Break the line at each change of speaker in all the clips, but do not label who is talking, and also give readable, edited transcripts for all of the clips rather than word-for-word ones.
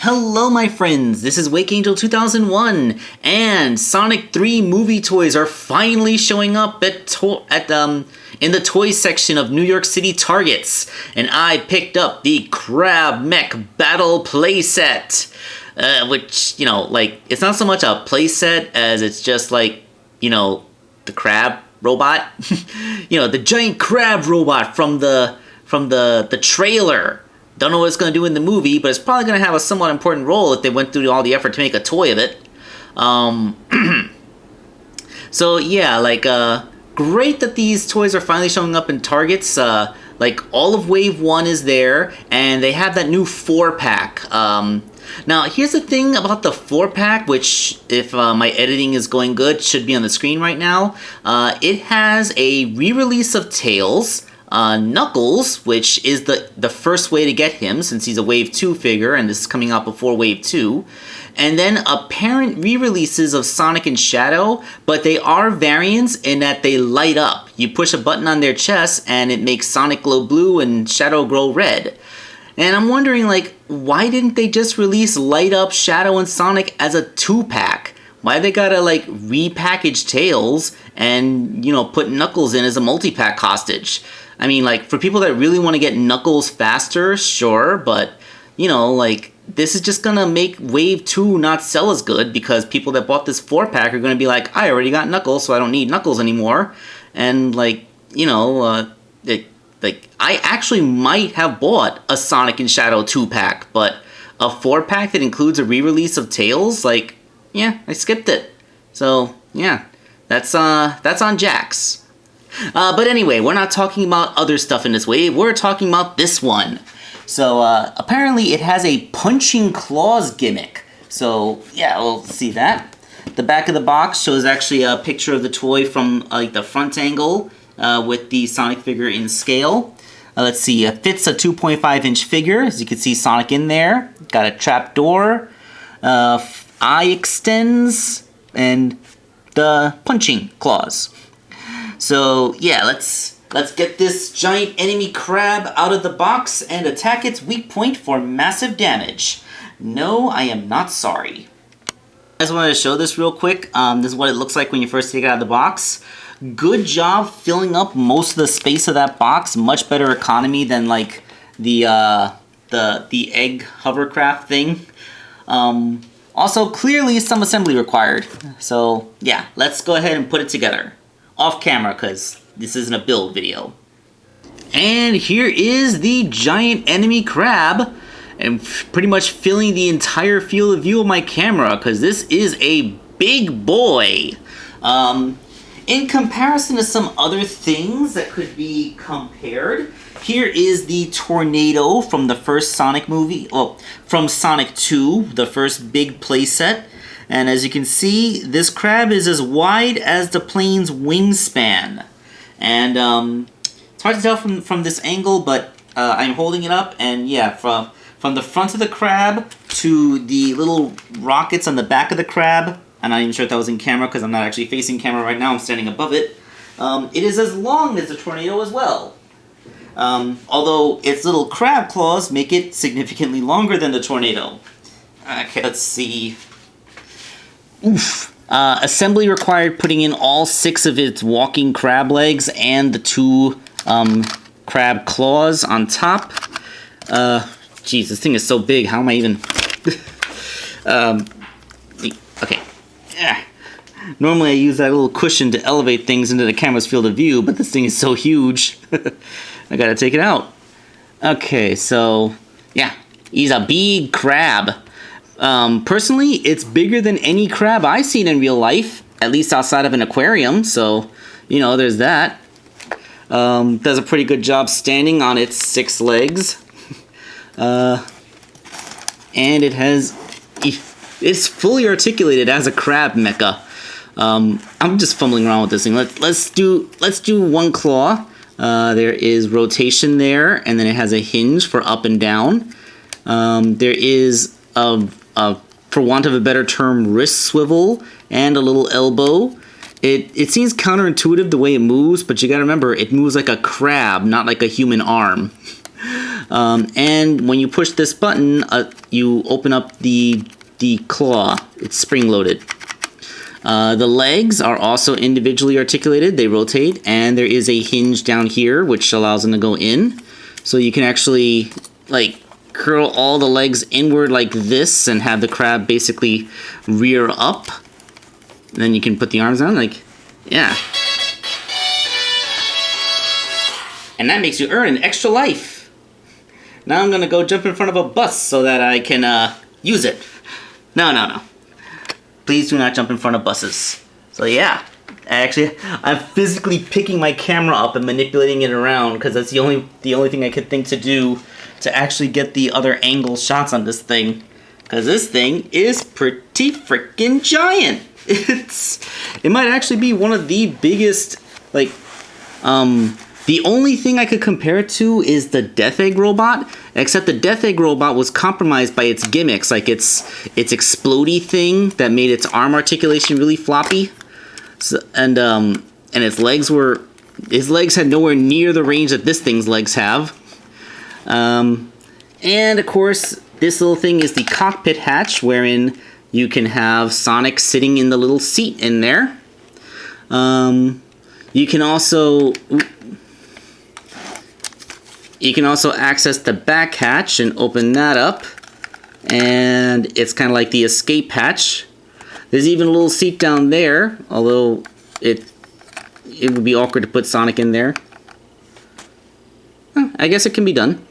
Hello my friends, this is Wake Angel 2001, and Sonic 3 movie toys are finally showing up in the toy section of New York City Targets, and I picked up the Crab Mech Battle Playset, which, it's not so much a playset as it's just like, the crab robot, the giant crab robot from the trailer. Don't know what it's going to do in the movie, but it's probably going to have a somewhat important role if they went through all the effort to make a toy of it. So yeah, great that these toys are finally showing up in Targets. All of Wave 1 is there, and they have that new 4-pack. Now, here's the thing about the 4-pack, which, if my editing is going good, should be on the screen right now. It has a re-release of Tails, Knuckles, which is the first way to get him since he's a Wave 2 figure and this is coming out before Wave 2. And then apparent re-releases of Sonic and Shadow, but they are variants in that they light up. You push a button on their chest and it makes Sonic glow blue and Shadow glow red. And I'm wondering, why didn't they just release Light Up, Shadow, and Sonic as a 2-pack? Why they gotta, repackage Tails and, put Knuckles in as a multi-pack hostage? I mean, for people that really want to get Knuckles faster, sure, but, this is just gonna make Wave 2 not sell as good because people that bought this 4-pack are gonna be like, I already got Knuckles, so I don't need Knuckles anymore. And, I actually might have bought a Sonic and Shadow 2-pack, but a 4-pack that includes a re-release of Tails, yeah, I skipped it. So, yeah, that's on Jax. But anyway, we're not talking about other stuff in this wave, we're talking about this one. So, apparently it has a punching claws gimmick. So, yeah, we'll see that. The back of the box shows actually a picture of the toy from, the front angle, with the Sonic figure in scale. Let's see, it fits a 2.5-inch figure, as you can see Sonic in there. Got a trap door, eye extends, and the punching claws. So yeah, let's get this giant enemy crab out of the box and attack its weak point for massive damage. No, I am not sorry. I just wanted to show this real quick. This is what it looks like when you first take it out of the box. Good job filling up most of the space of that box. Much better economy than the egg hovercraft thing. Also, clearly some assembly required. So yeah, let's go ahead and put it together. Off camera, because this isn't a build video. And here is the giant enemy crab, and pretty much filling the entire field of view of my camera, because this is a big boy. In comparison to some other things that could be compared, here is the Tornado from the first Sonic movie, from Sonic 2, the first big playset. And as you can see, this crab is as wide as the plane's wingspan. And it's hard to tell from this angle, but I'm holding it up, and yeah, from the front of the crab to the little rockets on the back of the crab, I'm not even sure if that was in camera because I'm not actually facing camera right now, I'm standing above it. It is as long as the Tornado as well. Although its little crab claws make it significantly longer than the Tornado. Okay, let's see. Oof. Assembly required putting in all 6 of its walking crab legs and the 2 crab claws on top. Geez, this thing is so big, how am I even... okay. Normally I use that little cushion to elevate things into the camera's field of view, but this thing is so huge. I gotta take it out. Okay, so, yeah, he's a big crab. Personally, it's bigger than any crab I've seen in real life, at least outside of an aquarium, so, there's that. Does a pretty good job standing on its 6 legs. And it's fully articulated as a crab mecha. I'm just fumbling around with this thing. Let's do one claw. There is rotation there, and then it has a hinge for up and down. There is for want of a better term, wrist swivel and a little elbow. It seems counterintuitive the way it moves, but you gotta remember, it moves like a crab, not like a human arm. And when you push this button, you open up the claw. It's spring-loaded. The legs are also individually articulated. They rotate, and there is a hinge down here which allows them to go in. So you can actually like curl all the legs inward like this and have the crab basically rear up. And then you can put the arms on, like, yeah. And that makes you earn an extra life. Now I'm gonna go jump in front of a bus so that I can use it. No. Please do not jump in front of buses. So yeah, I'm physically picking my camera up and manipulating it around because that's the only thing I could think to do to actually get the other angle shots on this thing. Because this thing is pretty freaking giant. It might actually be one of the biggest, like, the only thing I could compare it to is the Death Egg robot, except the Death Egg robot was compromised by its gimmicks, like its explodey thing that made its arm articulation really floppy, so, and its legs had nowhere near the range that this thing's legs have, and of course this little thing is the cockpit hatch, wherein you can have Sonic sitting in the little seat in there. You can also access the back hatch and open that up, and it's kind of like the escape hatch. There's even a little seat down there, although it would be awkward to put Sonic in there. I guess it can be done.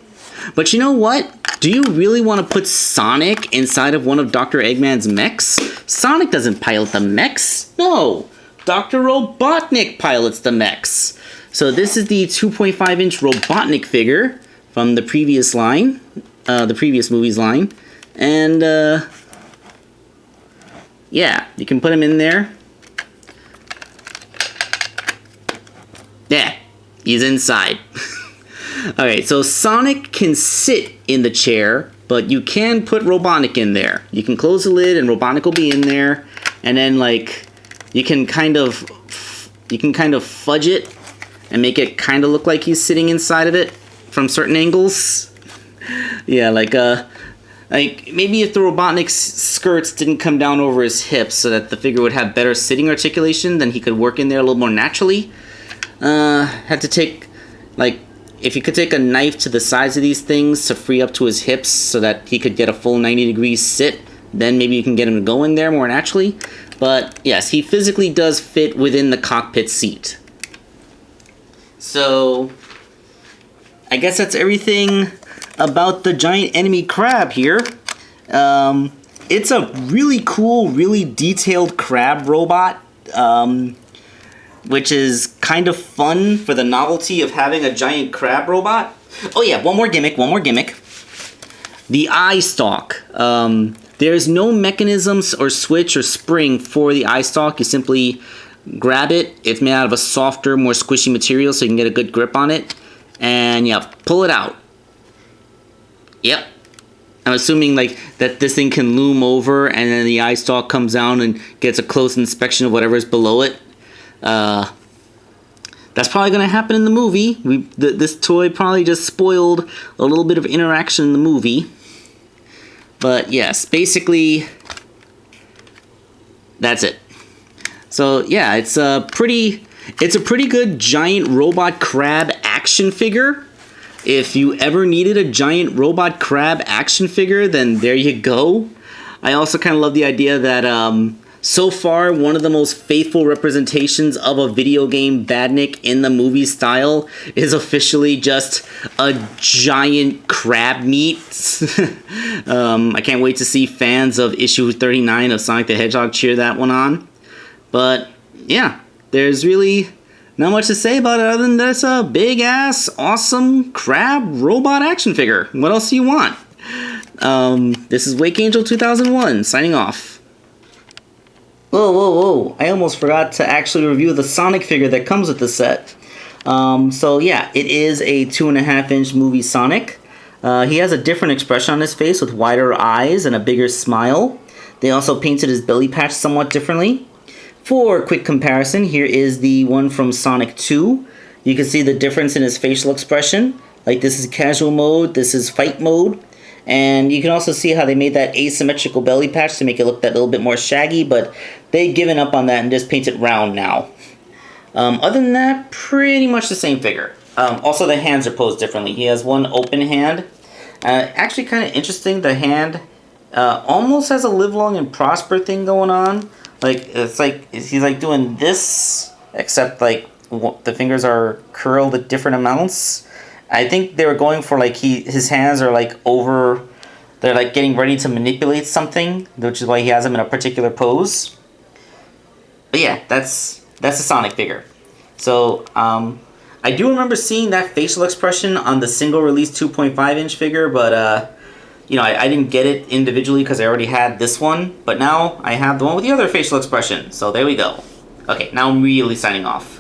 But you know what? Do you really want to put Sonic inside of one of Dr. Eggman's mechs? Sonic doesn't pilot the mechs. No, Dr. Robotnik pilots the mechs. So this is the 2.5-inch Robotnik figure from the previous line, the previous movie's line. And, yeah, you can put him in there. Yeah, he's inside. Alright, so Sonic can sit in the chair, but you can put Robotnik in there. You can close the lid and Robotnik will be in there, and then like you can kind of fudge it and make it kind of look like he's sitting inside of it from certain angles. Yeah, like maybe if the Robotnik's skirts didn't come down over his hips so that the figure would have better sitting articulation, then he could work in there a little more naturally. Had to take, like, if you could take a knife to the sides of these things to free up to his hips so that he could get a full 90 degrees sit, then maybe you can get him to go in there more naturally. But yes, he physically does fit within the cockpit seat. So I guess that's everything about the giant enemy crab here. It's a really cool, really detailed crab robot. Which is kind of fun for the novelty of having a giant crab robot. Oh yeah, one more gimmick. The eye stalk. There's no mechanisms or switch or spring for the eye stalk. You simply grab it. It's made out of a softer, more squishy material so you can get a good grip on it. And yeah, pull it out. Yep. I'm assuming like that this thing can loom over and then the eye stalk comes down and gets a close inspection of whatever's below it. That's probably going to happen in the movie. This toy probably just spoiled a little bit of interaction in the movie. But yes, basically, that's it. So yeah, it's a pretty good giant robot crab action figure. If you ever needed a giant robot crab action figure, then there you go. I also kind of love the idea that so far, one of the most faithful representations of a video game Badnik in the movie style is officially just a giant crab meat. I can't wait to see fans of issue 39 of Sonic the Hedgehog cheer that one on. But yeah, there's really not much to say about it other than that's a big-ass, awesome crab robot action figure. What else do you want? This is Wake Angel 2001, signing off. Whoa. I almost forgot to actually review the Sonic figure that comes with the set. So yeah, it is a 2.5-inch movie Sonic. He has a different expression on his face with wider eyes and a bigger smile. They also painted his belly patch somewhat differently. For quick comparison, here is the one from Sonic 2. You can see the difference in his facial expression. Like this is casual mode, this is fight mode. And you can also see how they made that asymmetrical belly patch to make it look that little bit more shaggy, but they've given up on that and just paint it round now. Other than that, pretty much the same figure. Also, the hands are posed differently. He has one open hand. Actually, kind of interesting, the hand almost has a live long and prosper thing going on. Like, it's like, he's like doing this, except like the fingers are curled at different amounts. I think they were going for like his hands are like over, they're like getting ready to manipulate something, which is why he has them in a particular pose. But yeah, that's a Sonic figure. So I do remember seeing that facial expression on the single release 2.5 inch figure, but you know, I didn't get it individually because I already had this one. But now I have the one with the other facial expression. So there we go. Okay, now I'm really signing off.